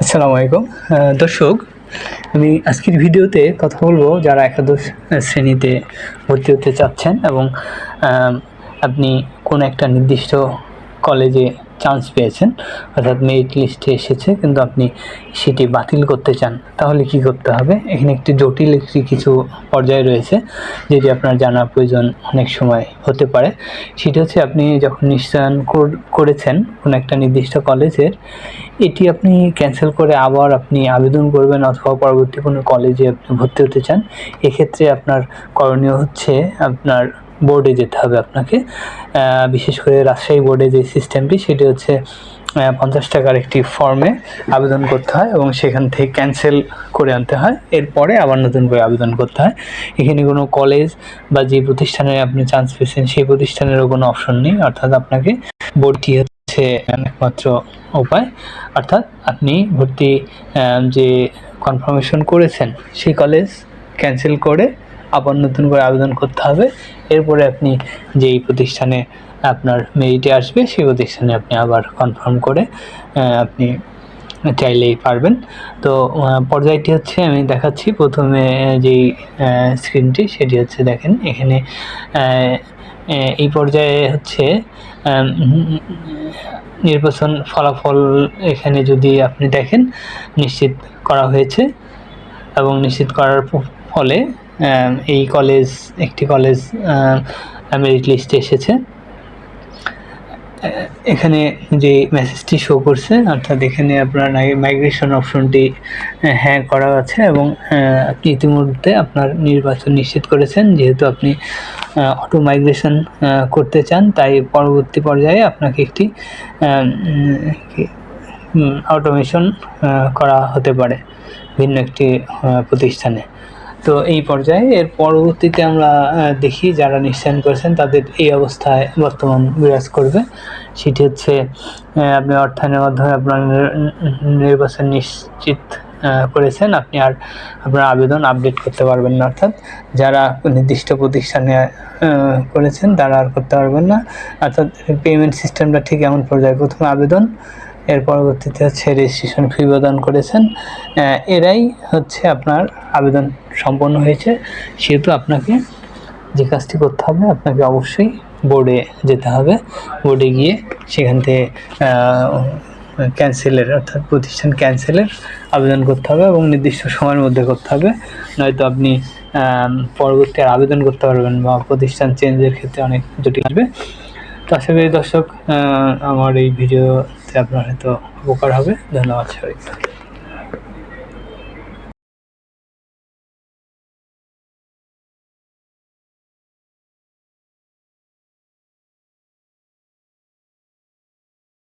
আসসালামু আলাইকুম দর্শক, আমি আজকের ভিডিওতে কথা বলবো যারা একাদশ শ্রেণীতে ভর্তি হতে চাচ্ছেন এবং আপনি কোন একটা নির্দিষ্ট কলেজে চান্স পেয়েছেন, অর্থাৎ মেরিট লিস্টে এসেছে কিন্তু আপনি সেটি বাতিল করতে চান, তাহলে কি করতে হবে। এখানে একটি জটিল কিছু পর্যায় রয়েছে যেটি আপনার জানা প্রয়োজন অনেক সময় হতে পারে। সেটি হচ্ছে আপনি যখন নিশ্চয়ন করেছেন কোনো একটা নির্দিষ্ট কলেজের, এটি আপনি ক্যান্সেল করে আবার আপনি আবেদন করবেন অথবা পরবর্তী কোনো কলেজে আপনি ভর্তি হতে চান, এক্ষেত্রে আপনার করণীয় হচ্ছে আপনার বোর্ডে যেতে হবে আপনাকে। বিশেষ করে রাজশাহী বোর্ডে যে সিস্টেমটি সেটি হচ্ছে 50 টাকার একটি ফর্মে আবেদন করতে হয় এবং সেখান থেকে ক্যান্সেল করে আনতে হয়, এরপরে আবার নতুন করে আবেদন করতে হয়। এখানে কোনো কলেজ বা যে প্রতিষ্ঠানে আপনি চান্স পেয়েছেন সেই প্রতিষ্ঠানেরও কোনো অপশন নেই, অর্থাৎ আপনাকে ভর্তি হচ্ছে একমাত্র উপায়। অর্থাৎ আপনি ভর্তি যে কনফার্মেশন করেছেন সেই কলেজ ক্যান্সেল করে আবার নতুন করে আবেদন করতে হবে। এরপরে আপনি যেই প্রতিষ্ঠানে আপনার মেরিটে আসবে সেই প্রতিষ্ঠানে আপনি আবার কনফার্ম করে আপনি চাইলেই পারবেন। তো পর্যায়টি হচ্ছে আমি দেখাচ্ছি। প্রথমে যেই স্ক্রিনটি সেটি হচ্ছে দেখেন, এখানে এই পর্যায়ে হচ্ছে নির্বাচন ফলাফল এখানে যদি আপনি দেখেন নিশ্চিত করা হয়েছে এবং নিশ্চিত করার ফলে এই একটি কলেজ মেরিট লিস্টে এসেছে। এখানে যে মেসেজটি শো করছে, অর্থাৎ এখানে আপনার মাইগ্রেশন অপশনটি হ্যাঁ করা আছে এবং আপনি ইতিমধ্যে আপনার নির্বাচন নিশ্চিত করেছেন। যেহেতু আপনি অটো মাইগ্রেশন করতে চান, তাই পরবর্তী পর্যায়ে আপনাকে একটি অটোমেশন করা হতে পারে ভিন্ন একটি প্রতিষ্ঠানে। তো এই পর্যায়ে এর পরবর্তীতে আমরা দেখি যারা নিশ্চয়ন করেছেন তাদের এই অবস্থায় বর্তমান বিরাজ করবে। সেটি হচ্ছে আপনি অর্থায়নের মাধ্যমে আপনার নির্বাচন নিশ্চিত করেছেন, আপনি আর আপনার আবেদন আপডেট করতে পারবেন না। অর্থাৎ যারা নির্দিষ্ট প্রতিষ্ঠানে করেছেন তারা আর করতে পারবেন না। অর্থাৎ পেমেন্ট সিস্টেমটা ঠিক এমন পর্যায়ে প্রথমে আবেদন, এর পরবর্তীতে হচ্ছে রেজিস্ট্রেশন ফি প্রদান করেছেন, এরাই হচ্ছে আপনার আবেদন সম্পন্ন হয়েছে। সেহেতু আপনাকে যে কাজটি করতে হবে, আপনাকে অবশ্যই বোর্ডে যেতে হবে। বোর্ডে গিয়ে সেখান থেকে ক্যান্সেলের অর্থাৎ প্রতিষ্ঠান ক্যান্সেলের আবেদন করতে হবে এবং নির্দিষ্ট সময়ের মধ্যে করতে হবে, নয়তো আপনি পরবর্তী আবেদন করতে পারবেন বা প্রতিষ্ঠান চেঞ্জের ক্ষেত্রে অনেক জটিল আসবে। তো আশা করি দর্শক আমার এই ভিডিওতে আপনার হয়তো উপকার হবে। ধন্যবাদ সবাইকে।